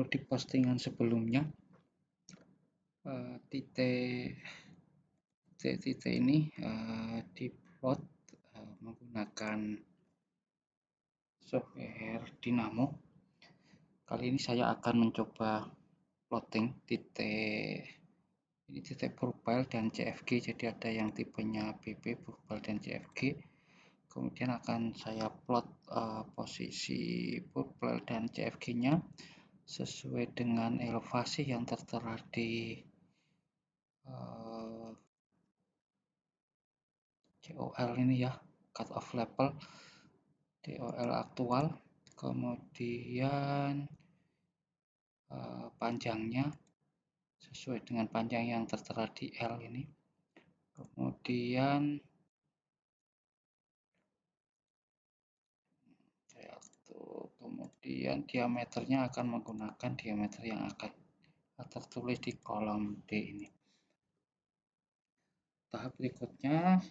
di postingan sebelumnya, titik ini diplot menggunakan software Dynamo. Kali ini saya akan mencoba plotting titik profile dan CFG. Jadi ada yang tipenya BP, profile dan CFG. Kemudian akan saya plot posisi profile dan CFG-nya sesuai dengan elevasi yang tertera di COL ini ya, cut off level COL aktual, kemudian panjangnya sesuai dengan panjang yang tertera di L ini, kemudian diameternya akan menggunakan diameter yang akan tertulis di kolom D ini. Tahap berikutnya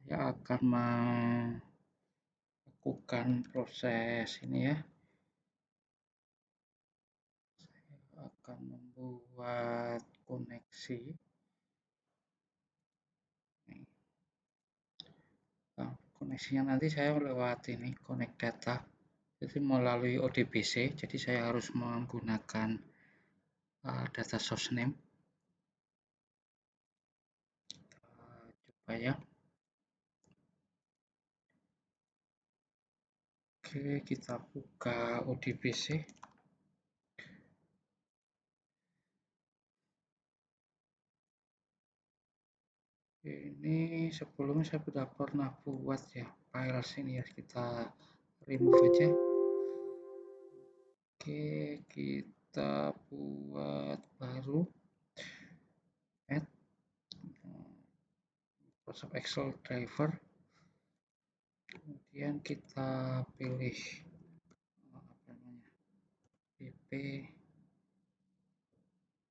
saya akan melakukan proses ini ya. Saya akan membuat koneksi. Nah, koneksinya nanti saya lewat ini connect data. Jadi melalui ODBC. Jadi saya harus menggunakan data source name. Coba ya. Oke, kita buka ODBC. Ini sebelumnya saya sudah pernah buat ya file sini ya, kita remove aja. Oke, kita buat baru add Microsoft Excel driver, kemudian kita pilih BP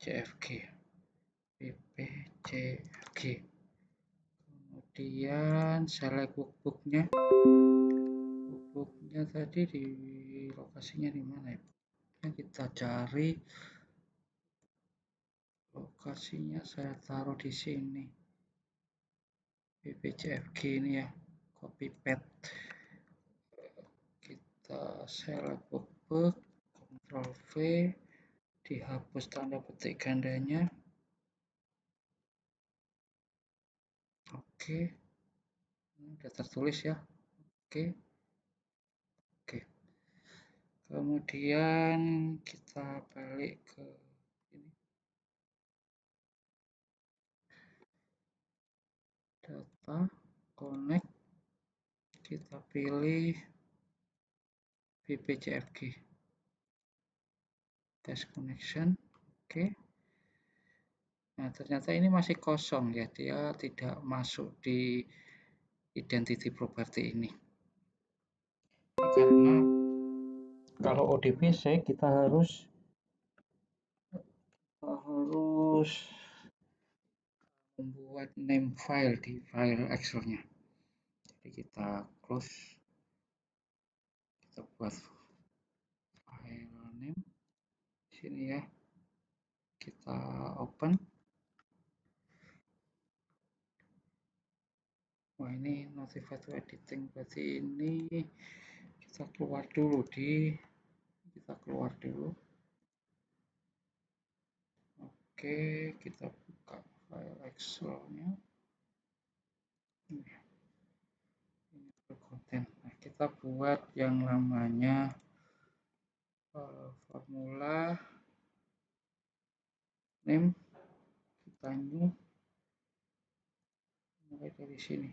CFG, kemudian select workbooknya tadi di lokasinya di mana ya? Kita cari lokasinya, saya taruh di sini BPCFG ini ya, copy paste. Kita select workbook, Ctrl V, dihapus tanda petik gandanya. Oke, sudah tertulis ya. Oke, kemudian kita balik ke ini, data connect, kita pilih BPCFG test connection. Oke. Nah, ternyata ini masih kosong ya, dia tidak masuk di identity property ini. Karena kalau ODBC kita harus membuat name file di file Excel-nya. Jadi kita close, kita buat file name di sini ya. Kita open. Wah, ini notify to editing, berarti ini kita keluar dulu. Oke, kita buka file Excel-nya. Ini konten. Nah, kita buat yang namanya formula name, kita new, mulai dari sini.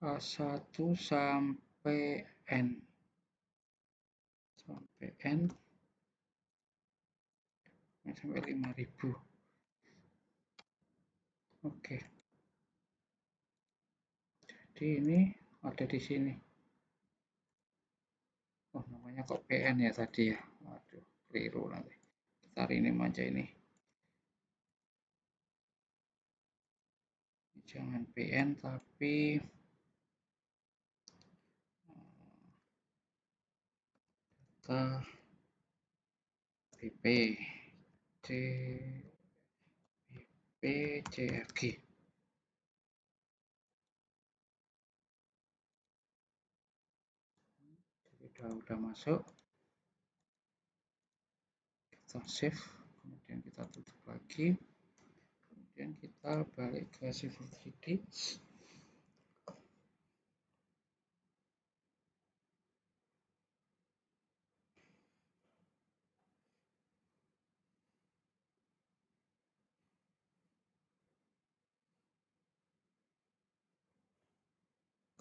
A1 sampai N. Sampai 5000. Oke. Jadi ini ada di sini. Oh, namanya kok PN ya tadi ya. Waduh, keliru nanti. Kita rename aja ini. jangan PN tapi data BP CFG. Udah masuk, kita save, kemudian kita tutup lagi, kemudian kita balik ke Civil 3D.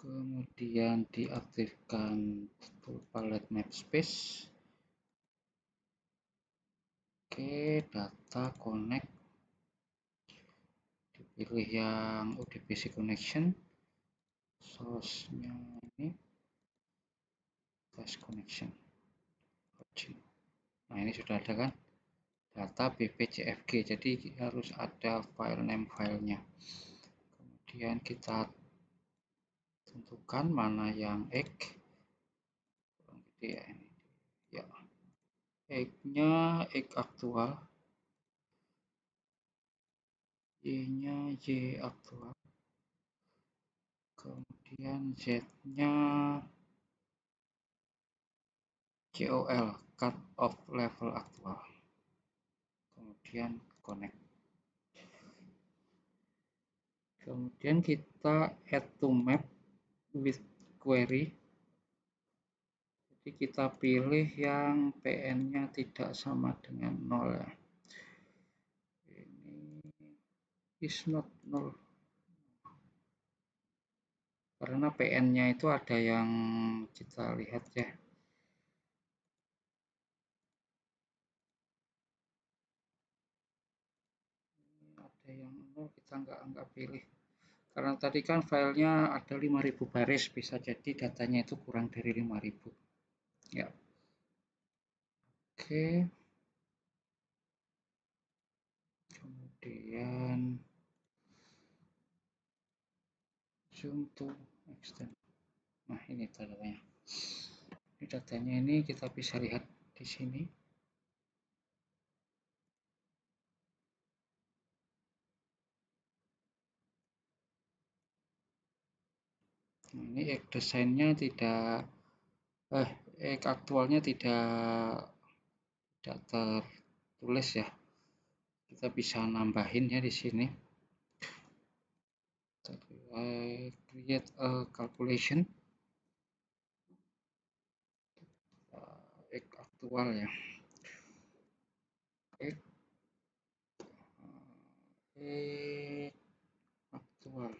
Kemudian diaktifkan tool palette map space. Oke, data connect, dipilih yang ODBC connection, source-nya ini test connection. Nah, ini sudah ada kan data BPCFG, jadi harus ada file name filenya. Kemudian kita tentukan mana yang egg, ya ini ya, egg-nya egg aktual, y-nya y aktual, kemudian z-nya COL, cut off level aktual, kemudian connect. Kemudian kita add to map with query. Jadi kita pilih yang PN-nya tidak sama dengan 0 ya. Ini is not 0. Karena PN-nya itu ada yang kita lihat ya. Ada yang 0 kita nggak pilih. Karena tadi kan filenya ada 5000 baris, bisa jadi datanya itu kurang dari 5000. Ya. Oke. Kemudian zoom to extend. Nah, ini datanya. Ini datanya ini kita bisa lihat di sini. Nah, ini egg desainnya tidak egg aktualnya tidak tertulis ya. Kita bisa nambahin ya di sini. Create a calculation. Egg aktual ya. Egg aktual.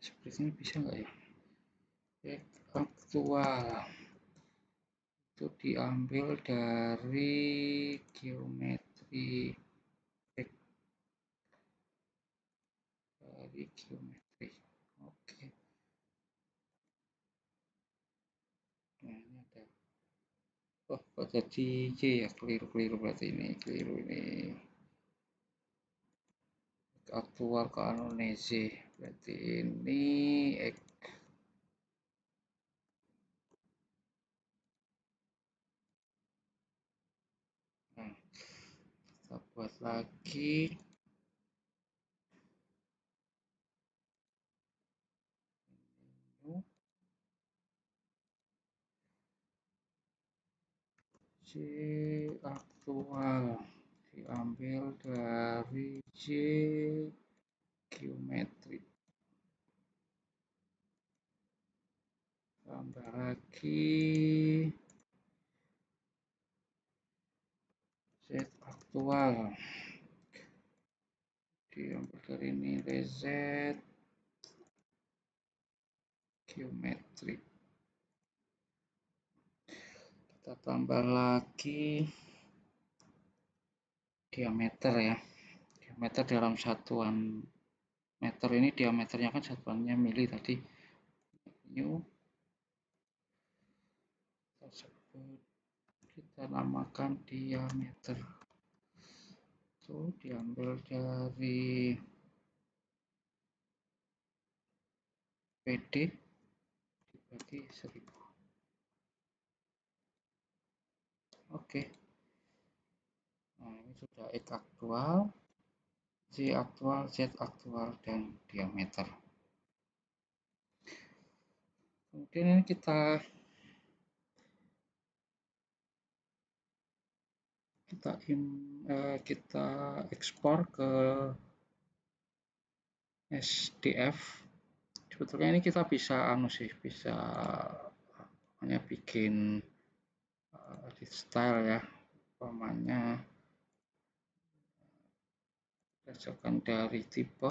Seperti ini bisa nggak ya? Egg aktual itu diambil dari geometri egg, dari geometri. Oke. Nah, ini ada. Oh, kok jadi Y ya? Keliru berarti ini. Keliru ini. Aktual ke anonese. Berarti ini X. Nah, kita buat lagi. J aktual diambil dari J geometri, tambah lagi Z aktual diambil dari nilai Z geometri, kita tambah lagi diameter ya, diameter dalam satuan meter, ini diameternya kan satuannya mili tadi, new tersebut kita namakan diameter. itu diambil dari PD dibagi 1000. Oke, nah ini sudah X aktual, Y aktual, Z aktual, dan diameter. Kemudian ini kita ekspor ke SDF. Sebetulnya ini kita bisa bisa hanya bikin style ya, umpamanya berdasarkan dari tipe,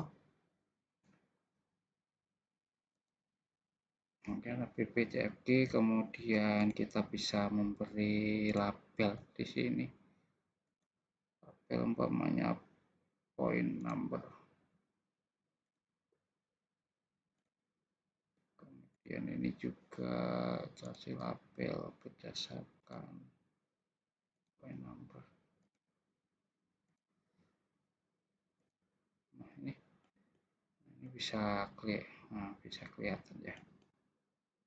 kemudian BPCFG, kemudian kita bisa memberi label di sini, label umpamanya point number, kemudian ini juga kasih label berdasarkan point number. Nah ini bisa kelihatan ya,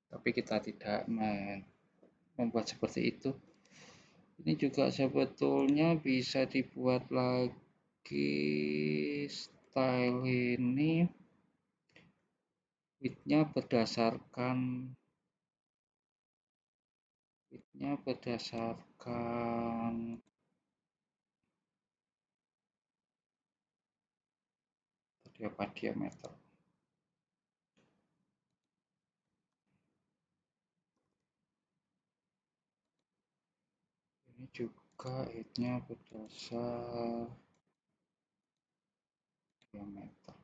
tapi kita tidak membuat seperti itu. Ini juga sebetulnya bisa dibuat lagi style ini width-nya berdasarkan diameter. Ini juga width-nya berdasar diameter.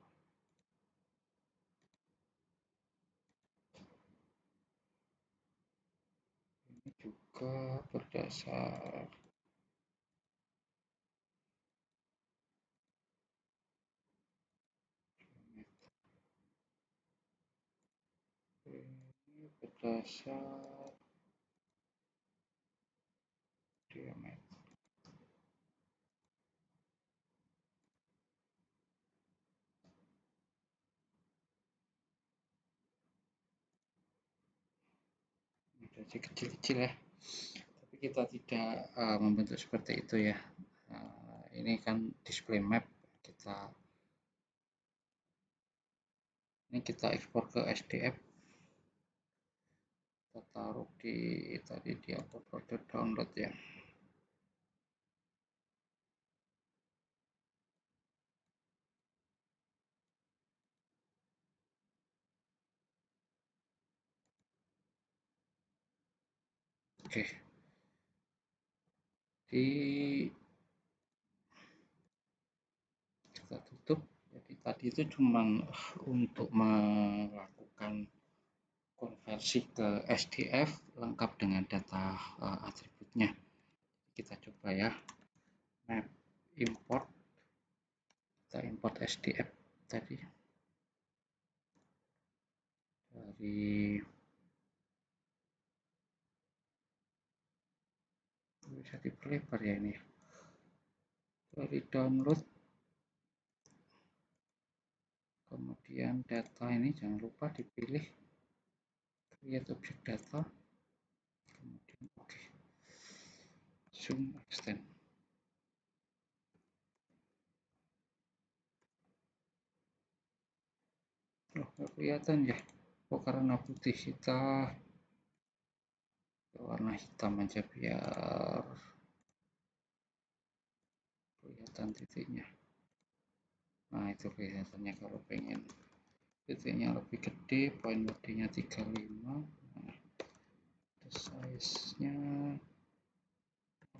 Ini juga berdasar diameter. Ini berdasar diameter. Jadi kecil-kecil ya, tapi kita tidak membentuk seperti itu ya. Ini kan display map, kita ekspor ke SDF, kita taruh tadi di upload folder download ya. Oke, kita tutup. Jadi tadi itu cuma untuk melakukan konversi ke SDF lengkap dengan data atributnya. Kita coba ya, map import, kita import SDF tadi dari, bisa diperlebar ya ini, dari download, kemudian data ini jangan lupa dipilih create object data, kemudian oke, zoom extend. Loh, nggak kelihatan ya, karena putih, kita warna hitam aja biar kelihatan titiknya. Nah itu kelihatannya. Kalau pengen titiknya lebih gede, point nya 35, nah, size nya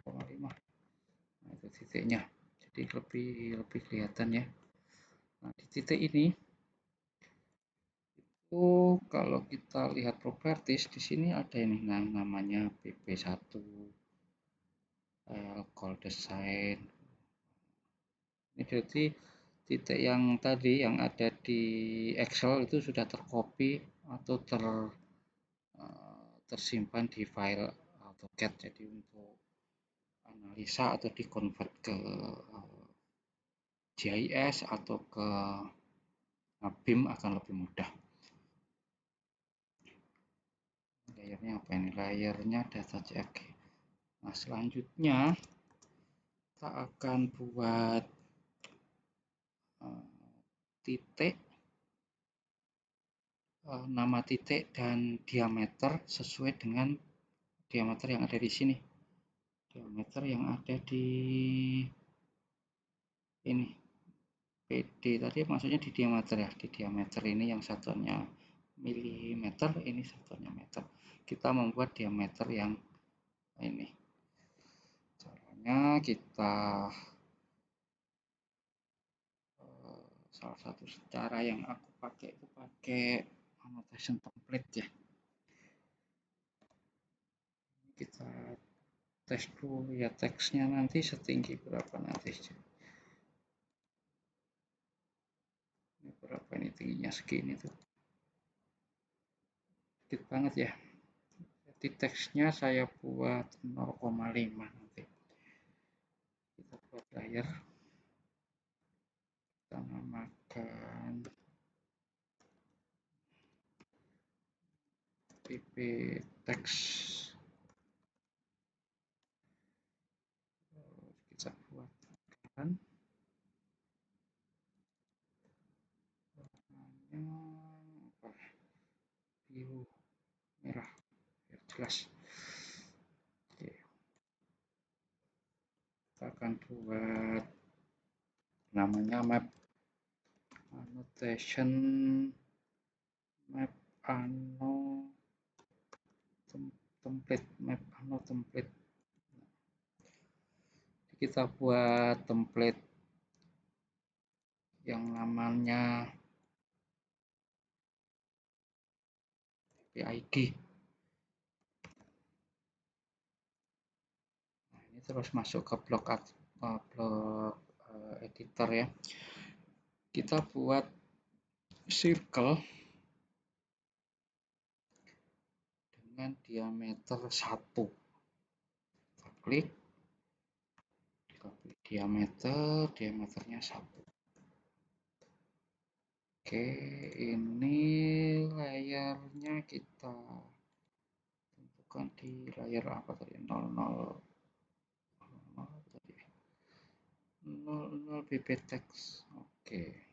0,5, nah itu titiknya, jadi lebih kelihatan ya. Nah di titik ini itu kalau kita lihat properties di sini ada ini, nah namanya pp1 call design. Ini berarti titik yang tadi yang ada di Excel itu sudah tercopy atau tersimpan di file AutoCAD. Jadi untuk analisa atau dikonvert ke GIS atau ke BIM akan lebih mudah. Layarnya apa ini? Layarnya data CFG. Nah, selanjutnya kita akan buat titik, nama titik dan diameter sesuai dengan diameter yang ada di sini. Diameter yang ada di ini PD tadi maksudnya di diameter ya, di diameter ini yang satuannya milimeter, ini satuannya meter. Kita membuat diameter yang ini. Caranya kita salah satu cara yang aku pakai itu pakai annotation template ya. Kita tes dulu ya teksnya nanti setinggi berapa nanti. Ini berapa ini tingginya segini tuh. Sedikit banget ya. Jadi teksnya saya buat 0,5 nanti. Kita buat layar. Kita namakan pp text. Kita buat kan warnanya biru merah biar jelas. Oke. Kita akan buat namanya map annotation map anno template map anno template. Kita buat template yang namanya PID. Nah, ini terus masuk ke blok editor ya. Kita buat circle dengan diameter 1. Kita klik diameternya 1. Oke, ini layarnya kita tentukan di layar apa tadi? 00 tadi. 00 pp text. Oke.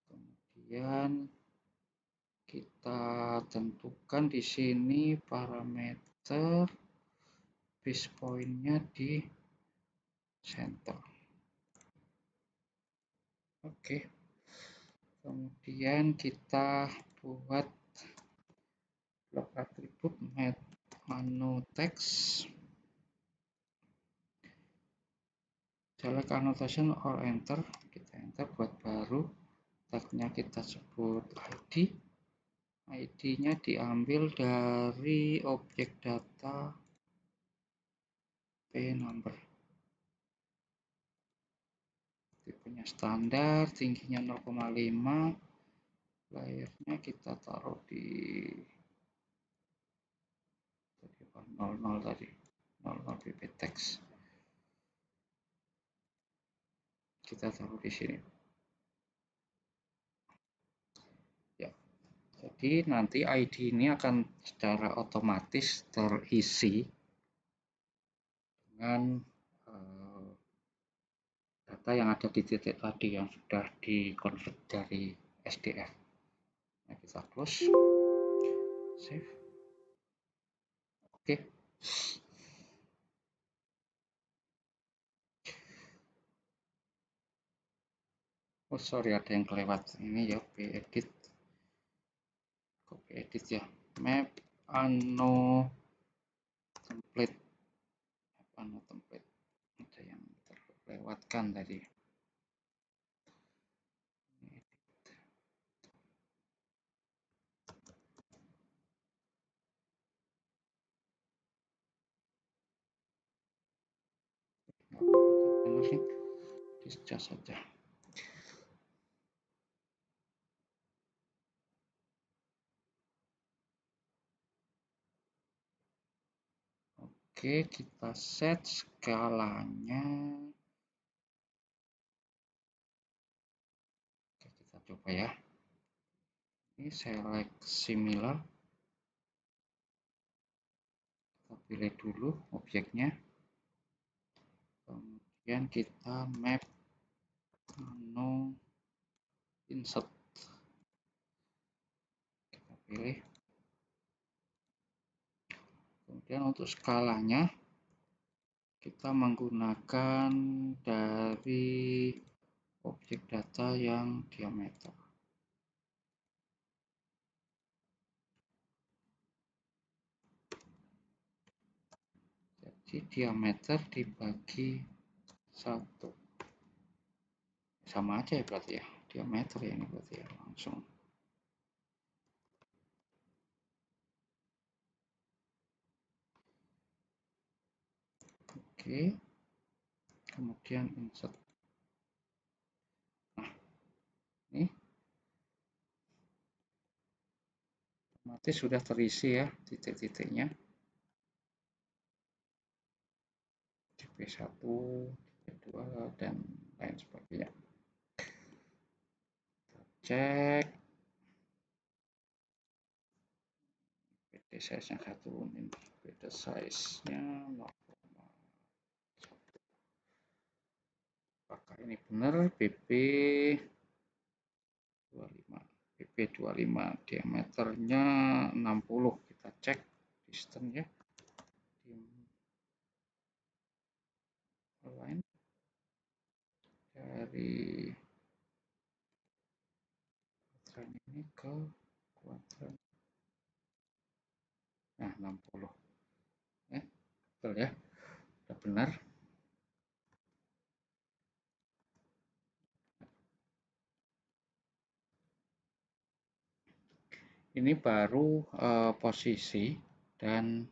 Kemudian kita tentukan di sini parameter base point-nya di center. Oke. Kemudian kita buat blok atribut menu text. Select annotation or enter. Kita enter buat baru. Tagnya kita sebut ID. ID-nya diambil dari objek data p-number. Tipenya standar, tingginya 0,5. Layarnya kita taruh di 00 tadi. 00 pp text. Kita taruh di sini. Ya. Jadi nanti ID ini akan secara otomatis terisi dengan data yang ada di titik tadi yang sudah dikonvert dari SDF. Nah, kita close, save. Oke. Oh sorry, ada yang kelewat. Ini ya edit, copy edit ya. Map anno template, map anno template. Ada yang terlewatkan tadi. Benar sih, discuss saja. Oke, kita set skalanya coba ya. Ini select similar, kita pilih dulu objeknya, kemudian kita map nano insert, kita pilih, kemudian untuk skalanya kita menggunakan dari objek data yang diameter. Jadi diameter dibagi 1. Sama aja ya berarti ya. Diameter ya ini berarti ya langsung. Oke. Kemudian insert. Nah, ini otomatis sudah terisi ya titik-titiknya. TP1, TP2 dan lain sebagainya. Kita cek. PD size-nya saya turunin. PD size-nya 0,1. Apakah ini benar? BP 25. BP 25 diameternya 60. Kita cek distance ya. Align dari kuadran ini ke kuadran. Nah, 60. Betul ya. Sudah benar. Ini baru posisi dan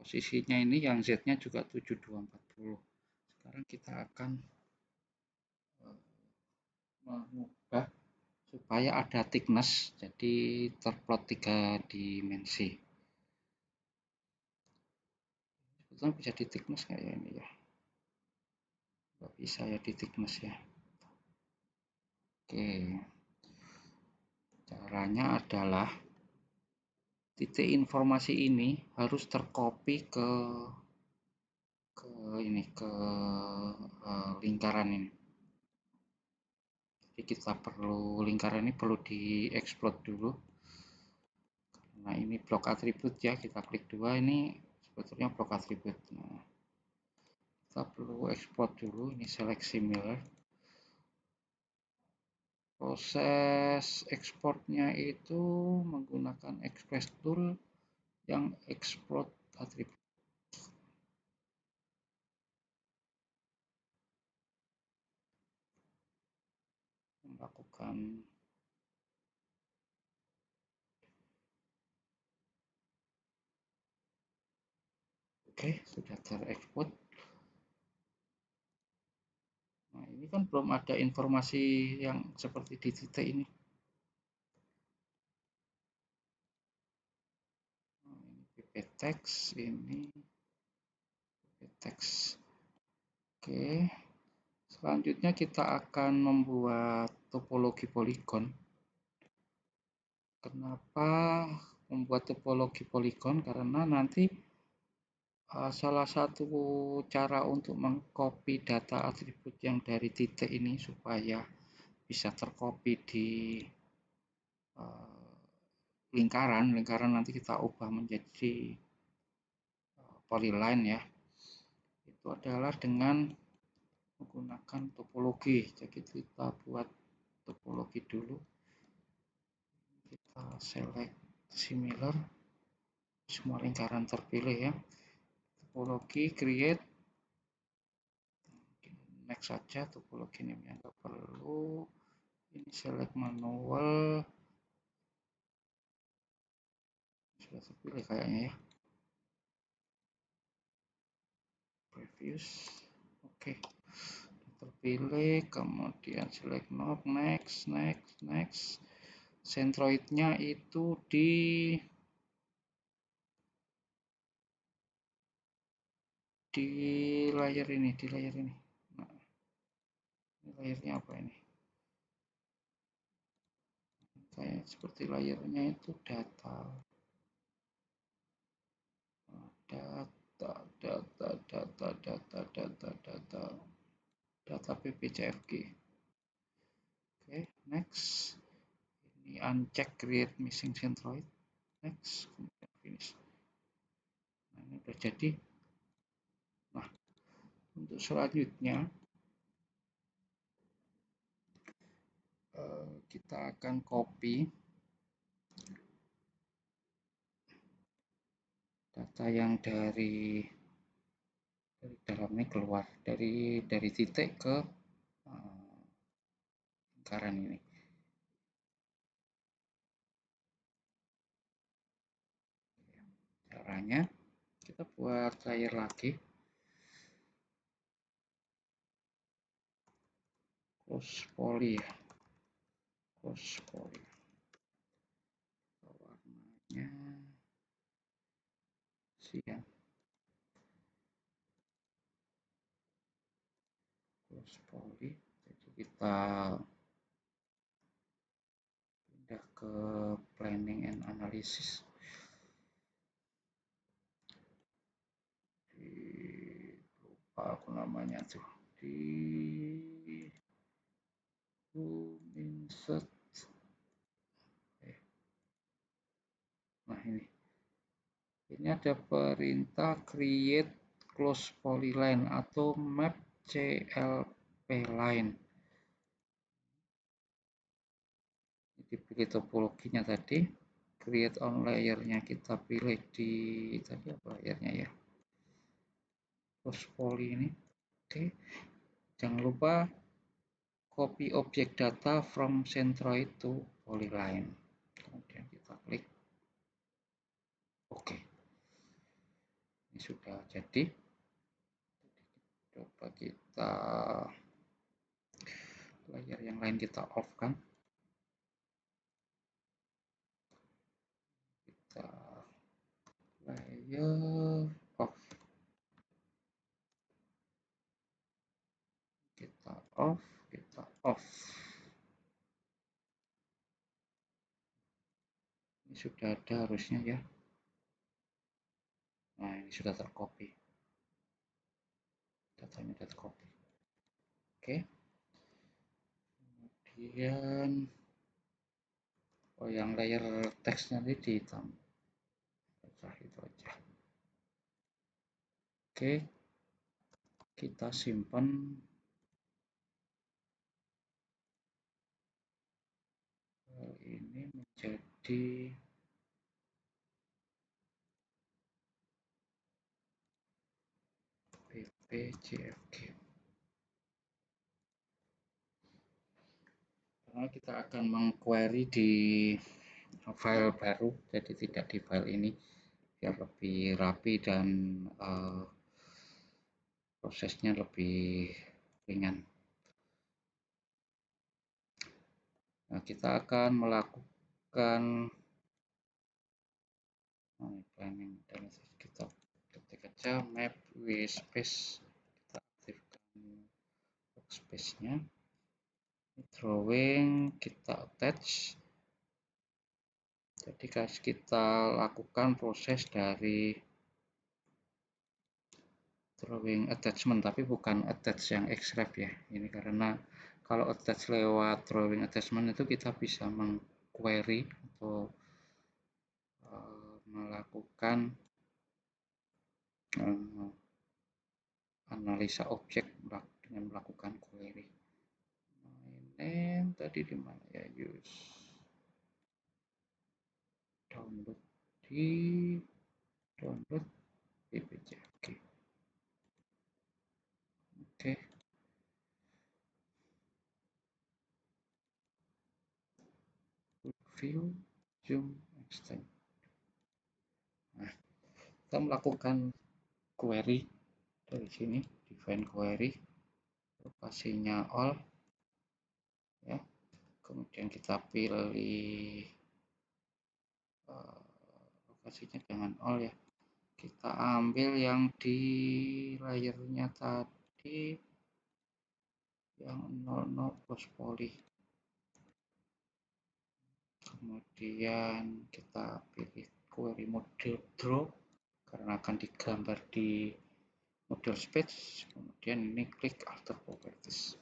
posisinya ini yang Z-nya juga 7240. Sekarang kita akan mengubah supaya ada thickness, jadi terplot 3 dimensi. Sebetulnya bisa di thickness nggak ya ini ya? Nggak bisa ya di thickness ya. Oke, caranya adalah titik informasi ini harus tercopy ke lingkaran ini. Jadi kita perlu lingkaran ini perlu dieksploit dulu. Nah, ini blok atribut ya, kita klik 2, ini sebetulnya blok atribut. Nah, kita perlu ekspor dulu, ini select similar. Proses ekspornya itu menggunakan express tool yang export atribut. Melakukan oke, sudah terekspor. Nah, ini kan belum ada informasi yang seperti di titik ini. Nah, ini pp text, ini pp text. Oke, selanjutnya kita akan membuat topologi poligon. Kenapa membuat topologi poligon? Karena nanti salah satu cara untuk mengcopy data atribut yang dari titik ini supaya bisa tercopy di lingkaran nanti kita ubah menjadi polyline ya, itu adalah dengan menggunakan topologi. Jadi kita buat topologi dulu, kita select similar, semua lingkaran terpilih ya, topologi create, next saja, topologi name yang nggak perlu, ini select manual, sudah terpilih kayaknya ya, previous, oke, terpilih, kemudian select node, next, centroidnya itu di layer ini, Nah, Ini layernya apa ini? Kayak seperti layernya itu data, data, data, data, data, data, data, data PPCFG. Oke, next. Ini uncheck create missing centroid. Next, kemudian finish. Nah, ini udah jadi. Nah, untuk selanjutnya kita akan copy data yang dari dalam ini keluar dari titik ke lingkaran ini. Caranya kita buat layer lagi, close poly ya, close poly, warnanya siang, close poly. Jadi kita pindah ke planning and analysis. Lupa aku namanya tuh, di insert. Nah, ini ada perintah create close polyline atau map CLP line. Dipilih topologinya tadi, create on layernya kita pilih di tadi apa layernya ya, close poly ini. Oke, jangan lupa copy object data from centroid to polyline. Kemudian kita klik oke. Ini sudah jadi. Coba kita layer yang lain kita off kan. Kita layer off. Kita off, kita off. Ini sudah ada harusnya ya. Nah, ini sudah tercopy. Datanya sudah tercopy. Oke. Kemudian yang layer teksnya ini ditambah. Itu aja. Oke. Kita simpan ini menjadi PPCFG. Karena kita akan mengquery di file baru, jadi tidak di file ini, biar lebih rapi dan prosesnya lebih ringan. Nah, kita akan melakukan planning dan kita ketik aja map space, kita aktifkan workspace-nya, drawing kita attach. Jadi guys, kita lakukan proses dari drawing attachment, tapi bukan attach yang extract ya. Ini karena kalau attach lewat drawing attachment itu kita bisa mengquery atau melakukan analisa objek dengan melakukan query. Name tadi di mana ya, use download di download ppjg. Oke. View zoom extend. Nah, kita melakukan query dari sini, define query, lokasinya all ya, kemudian kita pilih lokasinya jangan all ya, kita ambil yang di layernya tadi yang 00 plus poly. Kemudian kita pilih query model draw karena akan digambar di model space. Kemudian ini klik alter properties.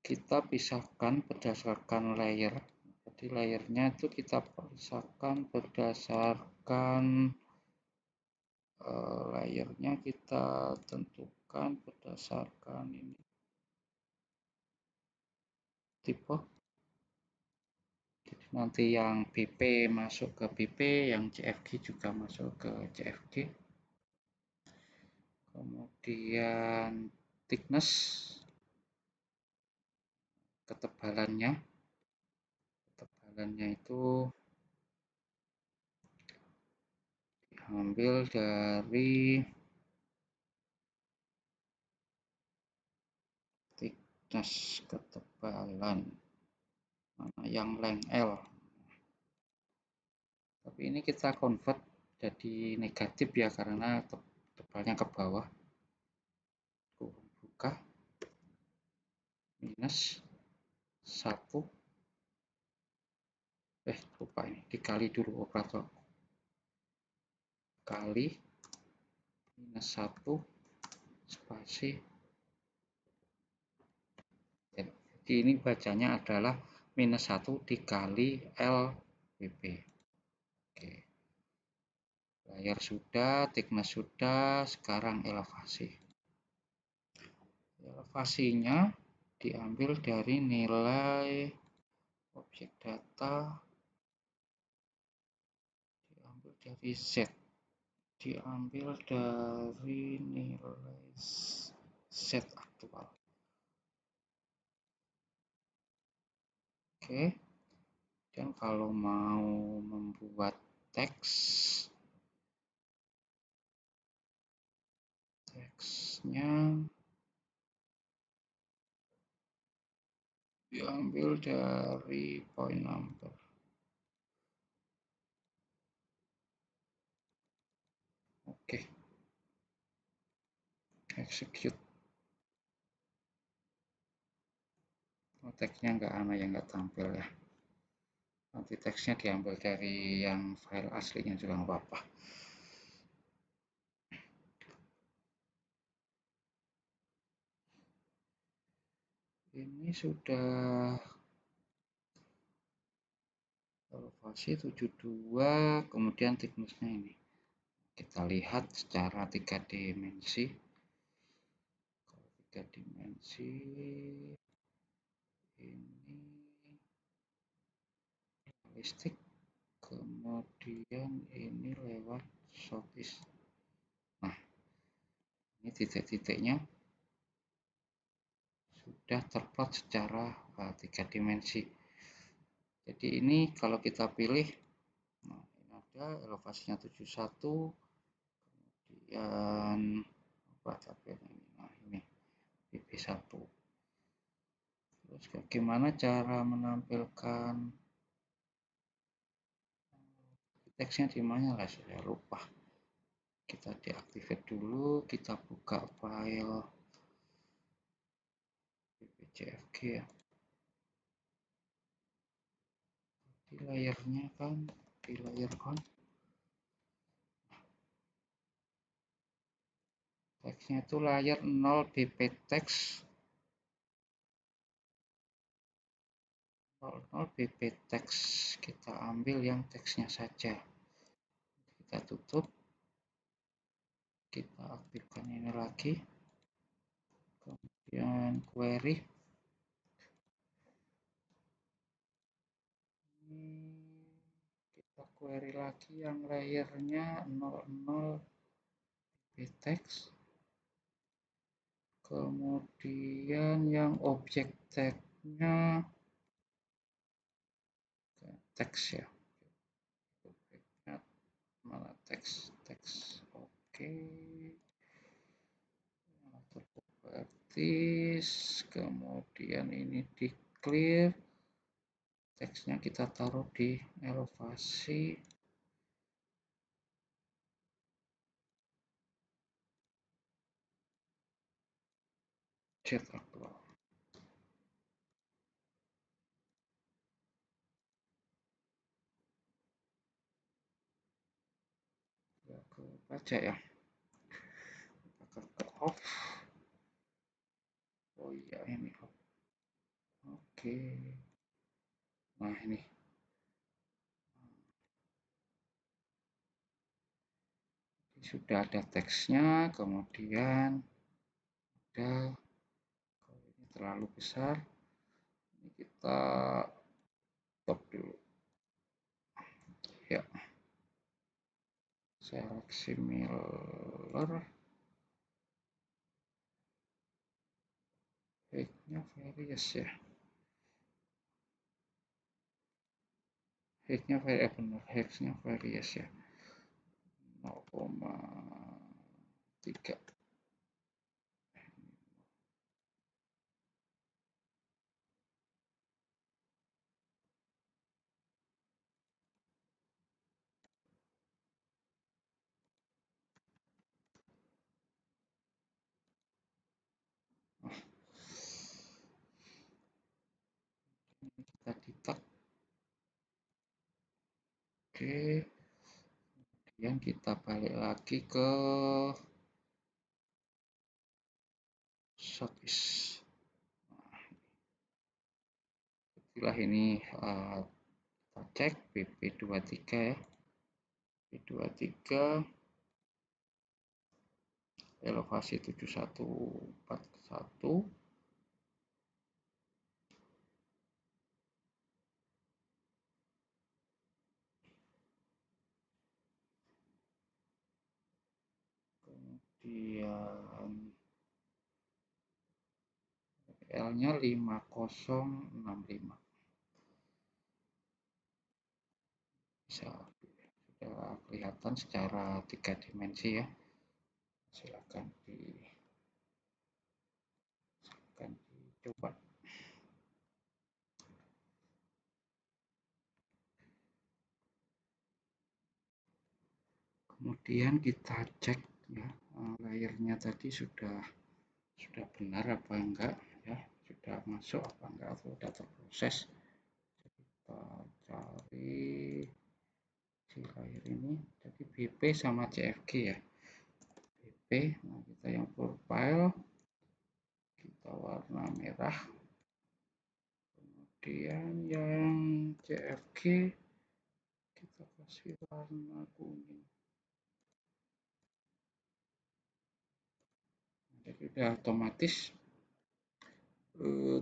Kita pisahkan berdasarkan layer. Jadi layernya itu kita pisahkan berdasarkan layernya kita tentukan berdasarkan ini tipe. Jadi nanti yang BP masuk ke BP, yang CFG juga masuk ke CFG. Kemudian thickness, ketebalannya itu diambil dari thickness, ketebalan mana yang length L. Tapi ini kita convert jadi negatif ya, karena tebalnya ke bawah. Buka minus 1, lupa ini dikali dulu operator, kali minus 1 spasi. Jadi ini bacanya adalah minus 1 dikali LBP. Oke. Layar sudah, thickness sudah, sekarang elevasi. Elevasinya diambil dari nilai objek data, diambil dari Z, diambil dari nilai Z aktual. Oke. Dan kalau mau membuat teksnya diambil dari point number. Oke. Execute. Teksnya nggak tampil ya. Nanti teksnya diambil dari yang file aslinya juga nggak apa-apa. Ini sudah elevasi 72, kemudian thicknessnya ini. Kita lihat secara 3 dimensi. Kalau 3 dimensi ini realistik, kemudian ini lewat southeast. Nah, ini titik-titiknya sudah terplot secara 3 dimensi. Jadi ini kalau kita pilih, nah ini ada elevasinya 71, kemudian nah ini BP1. Terus bagaimana cara menampilkan teksnya di mana lah, saya lupa. Kita deactivate dulu, kita buka file BPCFG ya. Di layernya kan, di layer on. Teksnya itu layer 0 BP text 00 BP text. Kita ambil yang teksnya saja. Kita tutup. Kita aktifkan ini lagi. Kemudian query. Kita query lagi yang layernya 00 BP text. Kemudian yang objek tagnya teks ya, mana teks. Oke, properties, kemudian ini di clear, teksnya kita taruh di elevasi. chat aktual. Ke baca ya, akan ke off. Oh iya ini off. Oke. Nah ini sudah ada teksnya, kemudian ada, kalau ini terlalu besar, ini kita stop dulu. Ya, seleksi Miller, height-nya various ya. Height-nya benar, height-nya various ya. 0,3. Kita detak. Oke, kemudian kita balik lagi ke shortlist. Setelah ini kita cek BP23 ya. BP23 elevasi 7141, kemudian L-nya 5065. Bisa sudah kelihatan secara 3 dimensi ya. Silakan dicoba. Kemudian kita cek ya, layernya tadi sudah benar apa enggak ya, sudah masuk apa enggak atau sudah terproses. Kita cari di layer ini, jadi BP sama CFG ya. BP, nah kita yang profile kita warna merah, kemudian yang CFG kita kasih warna kuning. Jadi sudah otomatis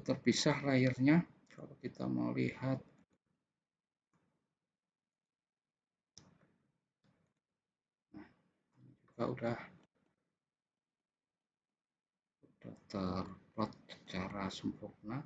terpisah layernya. Kalau kita mau lihat, nah ini juga udah terplot secara sempurna.